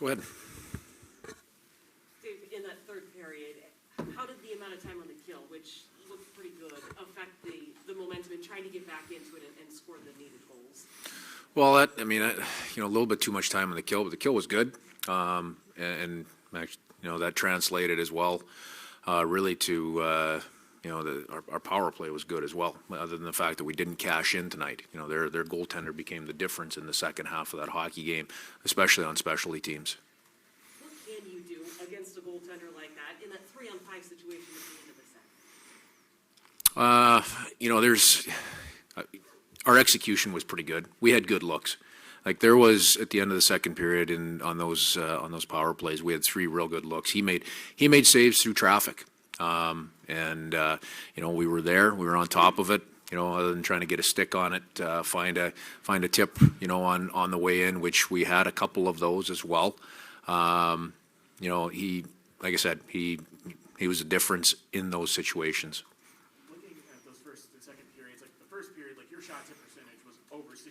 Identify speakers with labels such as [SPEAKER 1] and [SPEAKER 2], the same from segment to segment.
[SPEAKER 1] Go ahead.
[SPEAKER 2] Dave, in that third period, how did the amount of time on the kill, which looked pretty good, affect the momentum in trying to get back into it and score the needed goals?
[SPEAKER 1] Well, a little bit too much time on the kill, but the kill was good, and that translated as well, really to our power play was good as well. Other than the fact that we didn't cash in tonight, their goaltender became the difference in the second half of that hockey game, especially on specialty teams.
[SPEAKER 2] What can you do against a goaltender like that in that 3-on-5 situation at the end of the set?
[SPEAKER 1] Our execution was pretty good. We had good looks. Like there was at the end of the second period on those power plays, we had 3 real good looks. He made saves through traffic, we were there. We were on top of it. Other than trying to get a stick on it, find a tip, on the way in, which we had a couple of those as well. He, like I said, he was a difference in those situations.
[SPEAKER 3] Looking at those first and second periods, like the first period, like your shots hit percentage was over 60%.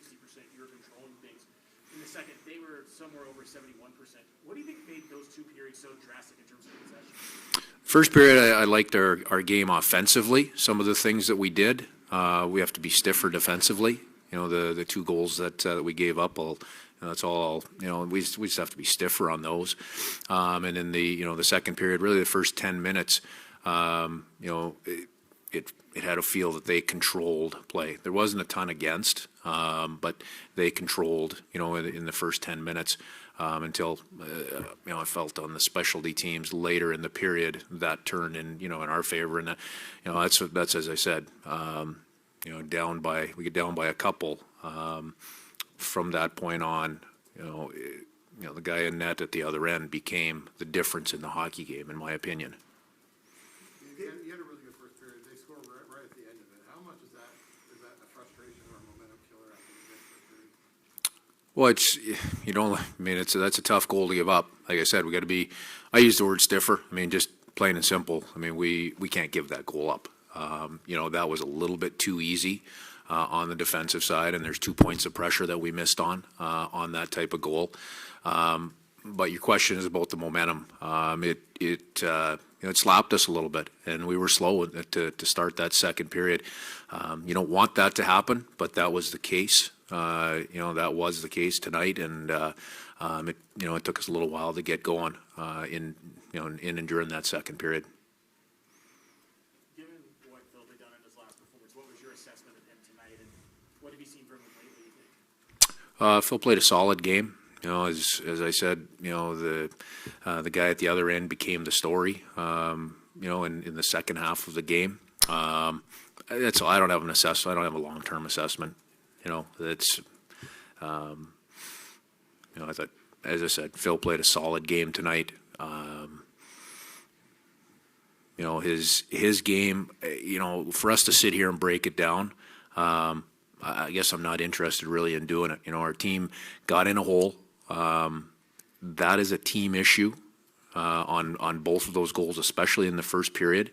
[SPEAKER 3] You were controlling things. In the second, they were somewhere over 71%. What do you think made those 2 periods so drastic in terms of possession?
[SPEAKER 1] First period, I liked our game offensively. Some of the things that we did, we have to be stiffer defensively. The 2 goals that we gave up, that's all. We just have to be stiffer on those. And in the second period, really the first 10 minutes, it had a feel that they controlled play. There wasn't a ton against, but they controlled, in the first 10 minutes. Until I felt on the specialty teams later in the period that turned in our favor, and that's as I said, we get down by a couple. From that point on, the guy in net at the other end became the difference in the hockey game, in my opinion.
[SPEAKER 4] You had a really good first period. They scored right at the end of it. How much is that a frustration or a momentum killer after the first period?
[SPEAKER 1] Well, that's a tough goal to give up. Like I said, we got to be. I use the word stiffer. Just plain and simple. We can't give that goal up. That was a little bit too easy on the defensive side, and there's 2 points of pressure that we missed on that type of goal. But your question is about the momentum. It slapped us a little bit, and we were slow to start that second period. You don't want that to happen, but that was the case. That was the case tonight, and it took us a little while to get going in and during that second period.
[SPEAKER 3] Given what Phil did done in his last performance, what was your assessment of him tonight, and what have you seen from him lately, you think?
[SPEAKER 1] Phil played a solid game. As I said, the guy at the other end became the story. In the second half of the game. That's all. I don't have an assessment. I don't have a long-term assessment. I thought, as I said, Phil played a solid game tonight. His game. For us to sit here and break it down. I guess I'm not interested really in doing it. Our team got in a hole. That is a team issue on both of those goals, especially in the first period.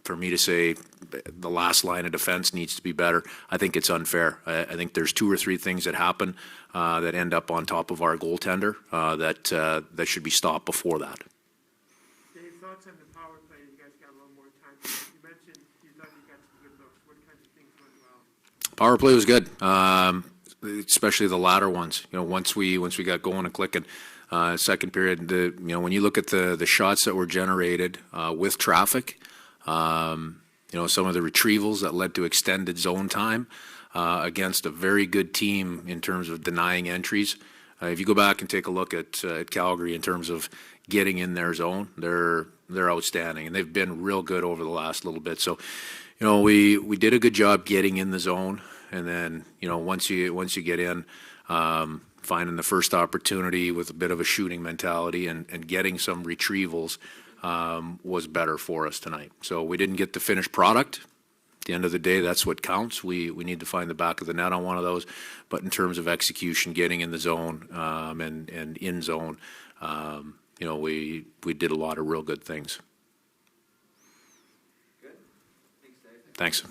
[SPEAKER 1] For me to say the last line of defense needs to be better, I think it's unfair. I think there's 2 or 3 things that happen that end up on top of our goaltender that should be stopped before that.
[SPEAKER 5] Dave, thoughts on the power play? You guys got a little more time. You mentioned you thought you got some good looks. What kinds of things went well?
[SPEAKER 1] Power play was good, especially the latter ones. Once we got going and clicking. Second period, when you look at the shots that were generated with traffic, some of the retrievals that led to extended zone time against a very good team in terms of denying entries. If you go back and take a look at Calgary in terms of getting in their zone, they're outstanding, and they've been real good over the last little bit. So, we did a good job getting in the zone, and then once you get in, finding the first opportunity with a bit of a shooting mentality and getting some retrievals was better for us tonight. So we didn't get the finished product. At the end of the day, that's what counts. We need to find the back of the net on one of those. But in terms of execution, getting in the zone and in zone, we did a lot of real good things.
[SPEAKER 6] Good. Thanks, Dave.
[SPEAKER 1] Thanks.